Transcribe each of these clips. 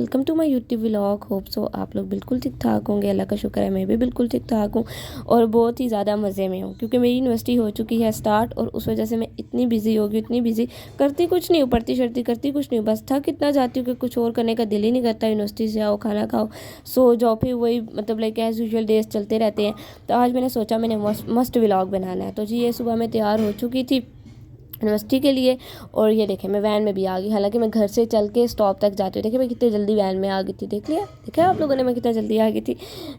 Welcome to my YouTube vlog. Hope so आप लोग बिल्कुल ठीक ठाक होंगे। अल्लाह का शुक्र है मैं भी बिल्कुल ठीक ठाक हूँ और बहुत ही ज़्यादा मज़े में हूँ क्योंकि मेरी यूनिवर्सिटी हो चुकी है स्टार्ट और उस वजह से मैं इतनी बिजी हो गई, इतनी बिजी करती कुछ नहीं हूँ, पढ़ती शर्ती करती कुछ नहीं हूँ, बस थक इतना जाती हूँ कि कुछ और करने का दिल ही नहीं करता। यूनिवर्सिटी से आओ, खाना खाओ, सो जाओ, फिर वही मतलब लाइक एज यूजुअल डेज चलते रहते हैं। तो आज मैंने सोचा मैंने मस्ट व्लॉग बनाना है। तो जी ये सुबह मैं तैयार हो चुकी थी यूनिवर्सिटी के लिए और ये देखे मैं वैन में भी आ गई। हालांकि मैं घर से चल के स्टॉप तक जाती हूँ। देखिए मैं कितनी जल्दी वैन में आ गई थी। देख लिया, देखा आप लोगों ने मैं कितना जल्दी आ गई थी।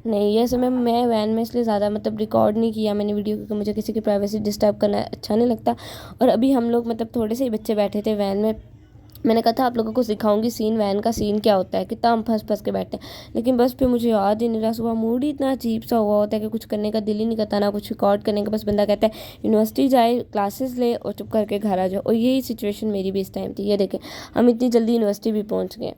नहीं ये समय मैं वैन में इसलिए ज़्यादा मतलब रिकॉर्ड नहीं किया मैंने वीडियो, क्योंकि मुझे किसी की प्राइवेसी डिस्टर्ब करना अच्छा नहीं लगता। और अभी हम लोग मतलब थोड़े से ही बच्चे बैठे थे वैन में। मैंने कहा था आप लोगों को सिखाऊंगी सीन, वैन का सीन क्या होता है, कितना हम फंस के बैठते हैं। लेकिन बस फिर मुझे याद ही नहीं रहा। सुबह मूड ही इतना अजीब सा हुआ होता है कि कुछ करने का दिल ही नहीं करता, ना कुछ रिकॉर्ड करने का। बस बंदा कहता है यूनिवर्सिटी जाए, क्लासेस ले और चुप करके घर आ जाओ। और यही सिचुएशन मेरी भी इस टाइम थी। ये देखें हम इतनी जल्दी यूनिवर्सिटी भी पहुँच गए।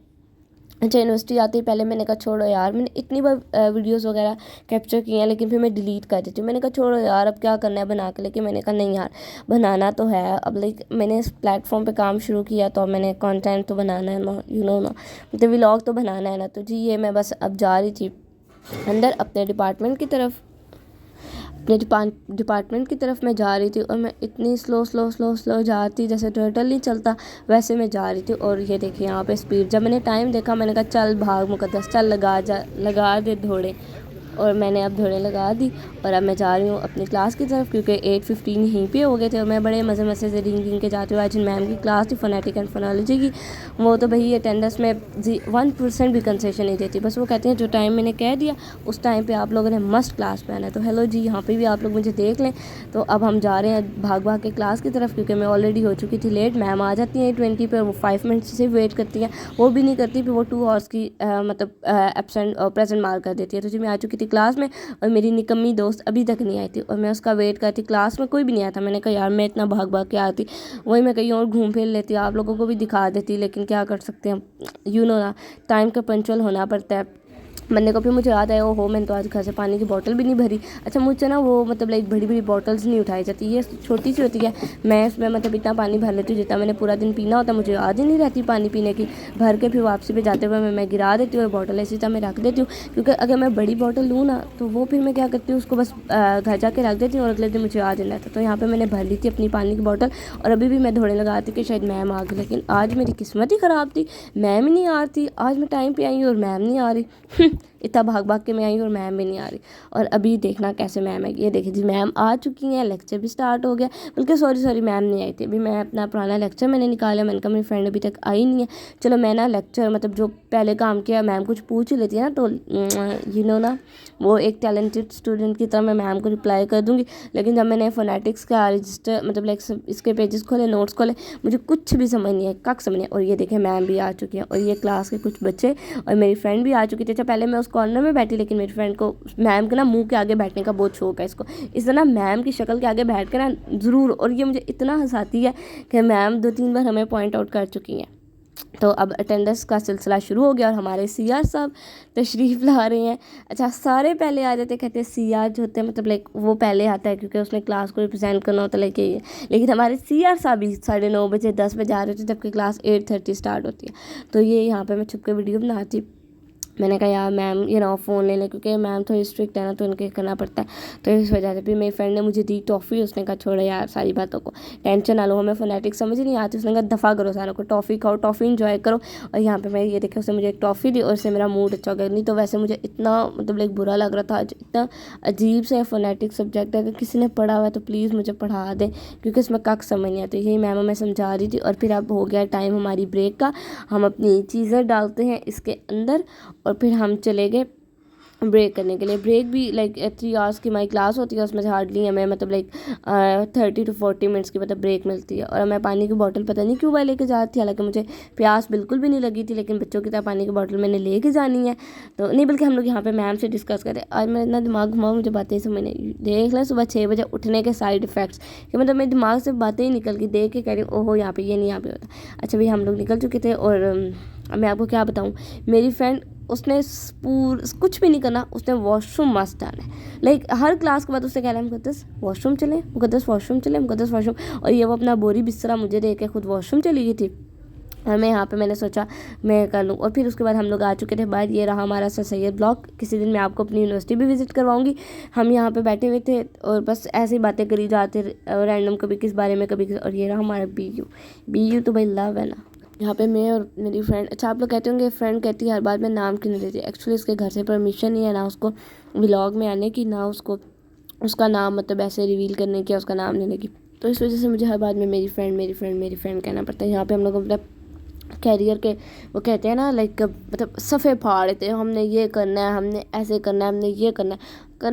अच्छा यूनिवर्सिटी आते ही पहले मैंने कहा छोड़ो यार, मैंने इतनी बार वीडियोस वगैरह कैप्चर किए हैं लेकिन फिर मैं डिलीट कर देती हूँ। मैंने कहा छोड़ो यार अब क्या करना है बना के। लेकिन मैंने कहा नहीं यार बनाना तो है। अब लाइक मैंने इस प्लेटफॉर्म पे काम शुरू किया तो अब मैंने कंटेंट तो बनाना है ना, यू नो ना, मतलब व्लॉग तो बनाना है ना। तो जी ये मैं बस अब जा रही थी अंदर अपने डिपार्टमेंट की तरफ। अपने डिपार्टमेंट की तरफ मैं जा रही थी और मैं इतनी स्लो जा रही थी जैसे टर्टल नहीं चलता वैसे मैं जा रही थी। और ये देखिए यहाँ पे स्पीड, जब मैंने टाइम देखा मैंने कहा चल भाग मुकद्दस, चल लगा दे दौड़े। और मैंने अब दौड़े लगा दी और अब मैं जा रही हूँ अपनी क्लास की तरफ क्योंकि 8:15 यहीं पे हो गए थे। और मैं बड़े मज़े से रिंग के जाती हूँ। आज मैम की क्लास थी फोनेटिक एंड फोनोलॉजी की। वो तो भाई अटेंडेंस में 1% भी कंसेशन नहीं देती। बस वो कहते हैं जो टाइम मैंने कह दिया उस टाइम पे आप लोगों ने मस्ट क्लास पे आना है। तो हेलो जी, यहाँ पे भी आप लोग मुझे देख लें। तो अब हम जा रहे हैं भाग के क्लास की तरफ क्योंकि मैं ऑलरेडी हो चुकी थी लेट। मैम आ जाती हैं 8:20 पर, वो 5 मिनट्स से वेट करती हैं, वो भी नहीं करती, फिर वो 2 आवर्स की मतलब एब्सेंट और प्रेजेंट मार्क कर देती है। तो जी मैं आ चुकी थी क्लास में और मेरी निकम्मी दोस्त अभी तक नहीं आई थी और मैं उसका वेट करती। क्लास में कोई भी नहीं आया था। मैंने कहा यार मैं इतना भाग के आती, वही मैं कहीं और घूम फिर लेती, आप लोगों को भी दिखा देती। लेकिन क्या कर सकते हैं, यू नो ना, टाइम का पंचुअल होना पड़ता है बंदे को। फिर मुझे याद आया ओहो मैंने तो आज घर से पानी की बोतल भी नहीं भरी। अच्छा मुझसे ना वो मतलब लाइक बड़ी बॉटल्स नहीं उठाई जाती, ये छोटी सी होती है। मैं इसमें मतलब इतना पानी भर लेती हूँ जितना मैंने पूरा दिन पीना होता है। मुझे याद ही नहीं रहती पानी पीने की, भर के फिर वापसी पे जाते हुए मैं गिरा देती हूँ और बॉटल ऐसी तरह मैं रख देती हूँ। क्योंकि अगर मैं बड़ी बॉटल लूँ ना तो वो फिर मैं क्या करती हूँ उसको बस घर जाके रख देती हूँ और अगले दिन मुझे याद नहीं रहता। तो यहाँ पर मैंने भर ली थी अपनी पानी की बॉटल और अभी भी मैं दौड़ने लगा थी कि शायद मैम आ गई। लेकिन आज मेरी किस्मत ही ख़राब थी, मैम ही नहीं आ रही। आज मैं टाइम पर आई और मैम नहीं आ रही। इतना भाग के मैं आई और मैम भी नहीं आ रही। और अभी देखना कैसे मैम है। ये देखिए जी मैम आ चुकी हैं, लेक्चर भी स्टार्ट हो गया। बल्कि सॉरी मैम नहीं आई थी। अभी मैं अपना पुराना लेक्चर मैंने निकाला। मैंने कहा मेरी फ्रेंड अभी तक आई नहीं है, चलो मैं ना लेक्चर मतलब जो पहले काम किया मैम कुछ पूछ ही लेती है ना, तो यू नो ना, वो एक टैलेंटेड स्टूडेंट की तरह मैं मैम को रिप्लाई कर दूँगी। लेकिन जब मैंने फोनेटिक्स का रजिस्टर मतलब लाइक इसके पेजेस खोले, नोट्स खोले, मुझे कुछ भी समझ नहीं है, कख समझ नहीं। और ये देखें मैम भी आ चुकी हैं और ये क्लास के कुछ बच्चे और मेरी फ्रेंड भी आ चुकी थी। अच्छा पहले मैं उस कॉर्नर में बैठी, लेकिन मेरी फ्रेंड को मैम के ना मुंह के आगे बैठने का बहुत शौक है इसको। इस तरह मैम की शक्ल के आगे बैठ कर ना ज़रूर, और ये मुझे इतना हंसाती है कि मैम 2-3 बार हमें पॉइंट आउट कर चुकी हैं। तो अब अटेंडेंस का सिलसिला शुरू हो गया और हमारे सीआर साहब तशरीफ़ ला रहे हैं। अच्छा सारे पहले आ जाते, कहते हैं सीआर जो होते हैं मतलब लाइक वो पहले आता है क्योंकि उसने क्लास को रिप्रेजेंट करना होता है लाइक ये। लेकिन हमारे सीआर साहब भी 9:30 बजे 10 बजे आ रहे थे जबकि क्लास 8:30 स्टार्ट होती है। तो ये यहाँ पर मैं छुप के वीडियो बनाती। मैंने कहा यार मैम ये ना फ़ोन ले लें क्योंकि मैम थोड़ी स्ट्रिक्ट है ना तो उनके करना पड़ता है। तो इस वजह से फिर मेरी फ्रेंड ने मुझे दी टॉफ़ी। उसने कहा छोड़ो यार सारी बातों को, टेंशन ना लो, हमें फोनेटिक्स समझ नहीं आती। उसने कहा दफ़ा करो सारों को, टॉफ़ी खाओ, टॉफ़ी इंजॉय करो। और यहाँ पे मैं ये देखा उसने मुझे एक टॉफ़ी दी और उससे मेरा मूड अच्छा हो गया। नहीं तो वैसे मुझे इतना मतलब लाइक बुरा लग रहा था आज। इतना अजीब से फोनेटिक्स सब्जेक्ट है, अगर किसी ने पढ़ा हुआ है तो प्लीज़ मुझे पढ़ा दें क्योंकि इसमें कख समझ नहीं आती। यही मैम हमें समझा रही थी। और फिर अब हो गया टाइम हमारी ब्रेक का। हम अपनी चीज़ें डालते हैं इसके अंदर और फिर हम चले गए ब्रेक करने के लिए। ब्रेक भी लाइक 3 आवर्स की हमारी क्लास होती है, उसमें से हार्डली हमें मतलब लाइक 30 to 40 मिनट्स की मतलब ब्रेक मिलती है। और मैं पानी की बोतल पता नहीं क्यों वह लेके जाती थी, हालांकि मुझे प्यास बिल्कुल भी नहीं लगी थी, लेकिन बच्चों की तरह पानी की बोतल मैंने लेके जानी है। तो नहीं बल्कि हम लोग यहाँ पे मैम से डिस्कस करें। आज मैं इतना दिमाग घुमाऊँ, मुझे बातें समझ नहीं। देख लें सुबह 6 बजे उठने के साइड इफ़ेक्ट्स कि मतलब मेरे दिमाग से बातें ही निकल गई। देख के कह रही ओहो यहाँ पे ये नहीं, यहाँ पे होता। अच्छा भाई हम लोग निकल चुके थे और अब मैं आपको क्या बताऊँ, मेरी फ्रेंड उसने कुछ भी नहीं करना, उसने वॉशरूम मस्त जाना है। लाइक हर क्लास के बाद उससे कह रहा है मुकद्दस वॉशरूम चले, मुकद्दस वॉशरूम चले, मुकद्दस वॉशरूम। और ये वो अपना बोरी बिस्तरा मुझे दे के खुद वॉशरूम चली गई थी। और मैं यहाँ पे मैंने सोचा मैं कर लूँ। और फिर उसके बाद हम लोग आ चुके थे बाहर। ये रहा हमारा सर सैयद ब्लॉक। किसी दिन मैं आपको अपनी यूनिवर्सिटी भी विज़िट करवाऊँगी। हम यहाँ पे बैठे हुए थे और बस ऐसे ही बातें करी जाते रैंडम, कभी किस बारे में कभी किस। और ये रहा हमारा BU तो भाई लव है ना। यहाँ पे मैं और मेरी फ्रेंड, अच्छा आप लोग कहते होंगे फ्रेंड कहती है हर बात में नाम क्यों नहीं देती। एक्चुअली इसके घर से परमिशन नहीं है ना उसको व्लॉग में आने की, ना उसको उसका नाम मतलब ऐसे रिवील करने की, उसका नाम लेने की। तो इस वजह से मुझे हर बात में मेरी फ्रेंड कहना पड़ता है। यहाँ पे हम लोग अपना कैरियर के वो कहते हैं ना लाइक मतलब सफ़े फाड़ देते हैं। हमने ये करना है, हमने ऐसे करना है, हमने ये करना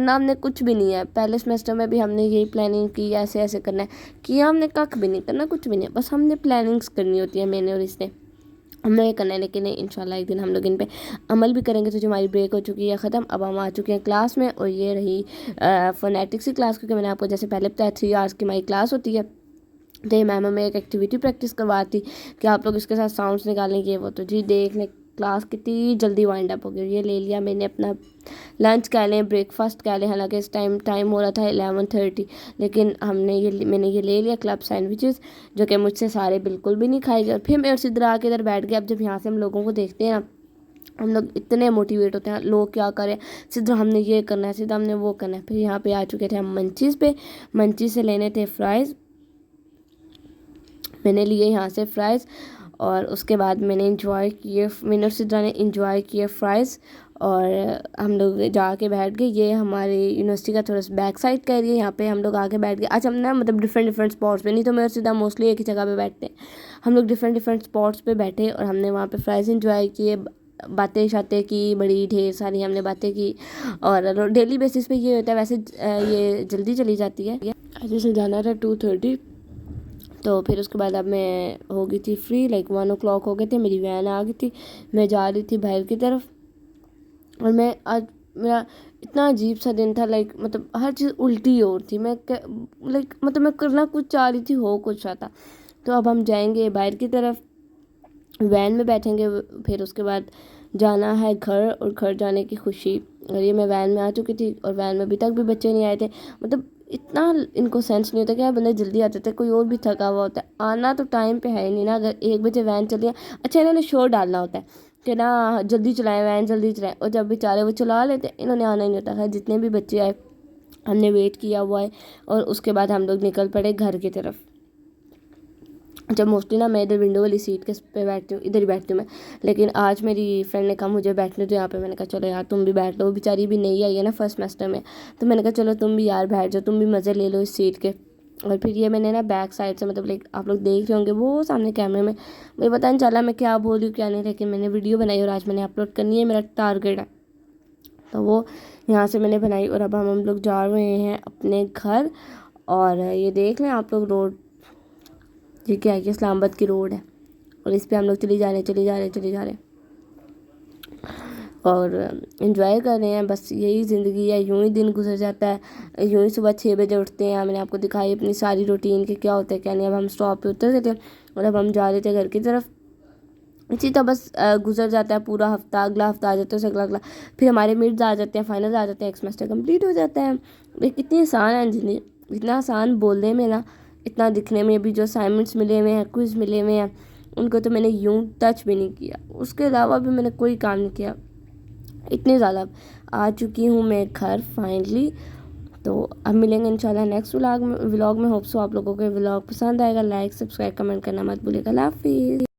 हमने कुछ भी नहीं है। पहले सेमेस्टर में भी हमने यही प्लानिंग की, ऐसे ऐसे करना है किया, हमने कख भी नहीं करना, कुछ भी नहीं। बस हमने प्लानिंग्स करनी होती है मैंने और इसने, हमने ये करना है। लेकिन इंशाल्लाह एक दिन हम लोग इन पे अमल भी करेंगे। तो जो हमारी ब्रेक हो चुकी है ख़त्म, अब हम आ चुके हैं क्लास में। और ये रही फोनेटिक्स की क्लास, क्योंकि मैंने आपको जैसे पहले बताया 3 आवर्स की हमारी क्लास होती है। तो ये मैम हमें एक एक्टिविटी प्रैक्टिस करवाती कि आप लोग इसके साथ साउंड्स निकालेंगे। वो तो जी देख लें क्लास कितनी जल्दी वाइंड अप हो गई। ये ले लिया मैंने अपना लंच कह लें, ब्रेकफास्ट कह लें। हालांकि इस टाइम हो रहा था 11:30, लेकिन मैंने ये ले लिया क्लब सैंडविचेस, जो कि मुझसे सारे बिल्कुल भी नहीं खाए गए। और फिर मैं और सिद्धरा आके इधर बैठ गया। अब जब यहाँ से हम लोगों को देखते हैं ना, हम लोग इतने मोटिवेट होते हैं, लोग क्या करें, सीधा हमने ये करना है, सीधा हमने वो करना है। फिर यहाँ पे आ चुके थे हम मंचीज़ पे। मंचीज़ से लेने थे फ्राइज़, मैंने लिए यहाँ से फ्राइज़। और उसके बाद मैंने मैंने और सिद्रा ने इंजॉय किए फ्राइज़। और हम लोग जाके बैठ गए। ये हमारे यूनिवर्सिटी का थोड़ा सा बैक साइड का एरिया, यहाँ पे हम लोग आके बैठ गए। आज हम ना मतलब डिफरेंट स्पॉट्स पे, नहीं तो मैं और सिद्रा मोस्टली एक ही जगह पे बैठते हैं। हम लोग डिफरेंट स्पॉट्स पे बैठे और हमने वहाँ पे फ्राइज़ इंजॉय किए, बातें शातें की, बड़ी ढेर सारी हमने बातें की। और डेली बेसिस पे ये होता है। वैसे ये जल्दी चली जाती है। जैसे जाना था 2:30, तो फिर उसके बाद अब मैं हो गई थी फ्री, लाइक 1 o'clock हो गए थे। मेरी वैन आ गई थी, मैं जा रही थी बाहर की तरफ। और मैं आज मेरा इतना अजीब सा दिन था, लाइक मतलब हर चीज़ उल्टी और थी। मैं लाइक मतलब मैं करना कुछ चाह रही थी, हो कुछ रहा था। तो अब हम जाएंगे बाहर की तरफ, वैन में बैठेंगे। फिर उसके बाद जाना है घर, और घर जाने की खुशी। और ये मैं वैन में आ चुकी थी और वैन में अभी तक भी बच्चे नहीं आए थे। मतलब इतना इनको सेंस नहीं होता कि यार बंदे जल्दी आते थे, कोई और भी थका हुआ होता है। आना तो टाइम पे है ही नहीं ना। अगर 1 बजे वैन चली है, अच्छा इन्होंने शोर डालना होता है कि ना जल्दी चलाएं वैन, जल्दी चलाएं। और जब बेचारे वो चला लेते, इन्होंने आना ही नहीं होता। खैर जितने भी बच्चे आए हमने वेट किया हुआ है। और उसके बाद हम लोग निकल पड़े घर की तरफ। जब मोस्टली ना मैं इधर विंडो वाली सीट के पे बैठती हूँ, इधर ही बैठती हूँ मैं। लेकिन आज मेरी फ्रेंड ने कहा मुझे बैठने तो यहाँ पे। मैंने कहा चलो यार तुम भी बैठ लो, बेचारी भी नई आई है ना फर्स्ट सेमेस्टर में। तो मैंने कहा चलो तुम भी यार बैठ जाओ, तुम भी मज़े ले लो इस सीट के। और फिर ये मैंने ना बैक साइड से, मतलब लाइक आप लोग देख रहे होंगे वो सामने कैमरे में, मुझे पता नहीं चला मैं क्या बोल रही हूँ क्या नहीं, लेकिन मैंने वीडियो बनाई और आज मैंने अपलोड करनी है, मेरा टारगेट है। तो वो यहाँ से मैंने बनाई। और अब हम लोग जा रहे हैं अपने घर। और ये देख लें आप लोग रोड, ये क्या है, इस्लामाबाद की रोड है। और इस पे हम लोग चले जा रहे हैं और इन्जॉय कर रहे हैं। बस यही ज़िंदगी है, यूँ ही दिन गुजर जाता है। यूँ ही सुबह 6 बजे उठते हैं। मैंने आपको दिखाई अपनी सारी रूटीन के क्या होता है क्या नहीं। अब हम स्टॉप पे उतर गए थे और अब हम जा रहे थे घर की तरफ। इसी तरह बस गुजर जाता है पूरा हफ्ता, अगला हफ्ता आ जाता है, अगला फिर हमारे मिड्स आ जाते हैं, फाइनल आ जाते हैं, एक सेमेस्टर कंप्लीट हो जाता है। कितनी आसान है जिंदगी, इतना आसान बोलने में ना, इतना दिखने में। अभी जो असाइनमेंट्स मिले हुए हैं, क्विज मिले हुए हैं, उनको तो मैंने यूँ टच भी नहीं किया। उसके अलावा भी मैंने कोई काम नहीं किया। इतनी ज़्यादा आ चुकी हूँ मैं घर फाइनली। तो अब मिलेंगे इंशाल्लाह नेक्स्ट व्लॉग में। होप सो आप लोगों को व्लॉग पसंद आएगा। लाइक सब्सक्राइब कमेंट करना मत भूलिएगा। अल्लाह हाफिज़।